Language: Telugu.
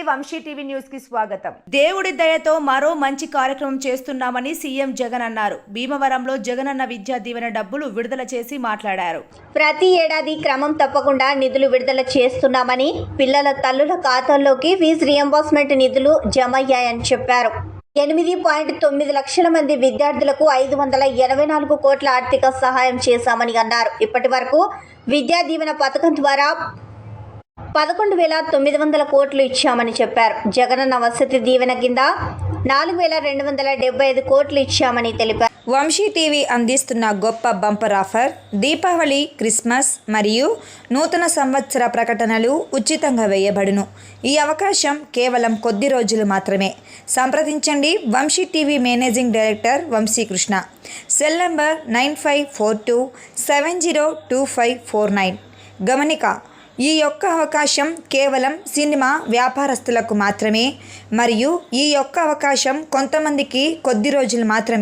వంశీ టీవీ న్యూస్ కి స్వాగతం. దేవుడి దయతో మరో మంచి కార్యక్రమం చేస్తున్నామని సీఎం జగన్ అన్నారు. భీమవరంలో జగనన్న విద్యా దీవెన డబ్బులు విడుదల చేసి మాట్లాడారు. ప్రతి ఏడాది క్రమం తప్పకుండా నిధులు విడుదల చేస్తున్నామని, పిల్లల తల్లుల ఖాతాల్లోకి ఫీజు రియంబర్స్మెంట్ నిధులు జమ అయ్యాయని చెప్పారు. 8.9 లక్షల మంది విద్యార్థులకు 584 కోట్ల ఆర్థిక సహాయం చేశామని అన్నారు. ఇప్పటి వరకు విద్యా దీవెన పథకం ద్వారా 11,900 కోట్లు ఇచ్చామని చెప్పారు. జగనన్న వసతి దీవెన కింద 4,275 కోట్లు ఇచ్చామని తెలిపారు. వంశీ టీవీ అందిస్తున్న గొప్ప బంపర్ ఆఫర్. దీపావళి, క్రిస్మస్ మరియు నూతన సంవత్సర ప్రకటనలు ఉచితంగా వేయబడును. ఈ అవకాశం కేవలం కొద్ది రోజులు మాత్రమే. సంప్రదించండి Vamsi TV managing director Vamsikrishna. Cell number 9542702549. గమనిక: ఈ యొక్క అవకాశం కేవలం సినిమా వ్యాపారస్తులకు మాత్రమే మరియు ఈ యొక్క అవకాశం కొంతమందికి కొద్ది రోజులు మాత్రమే.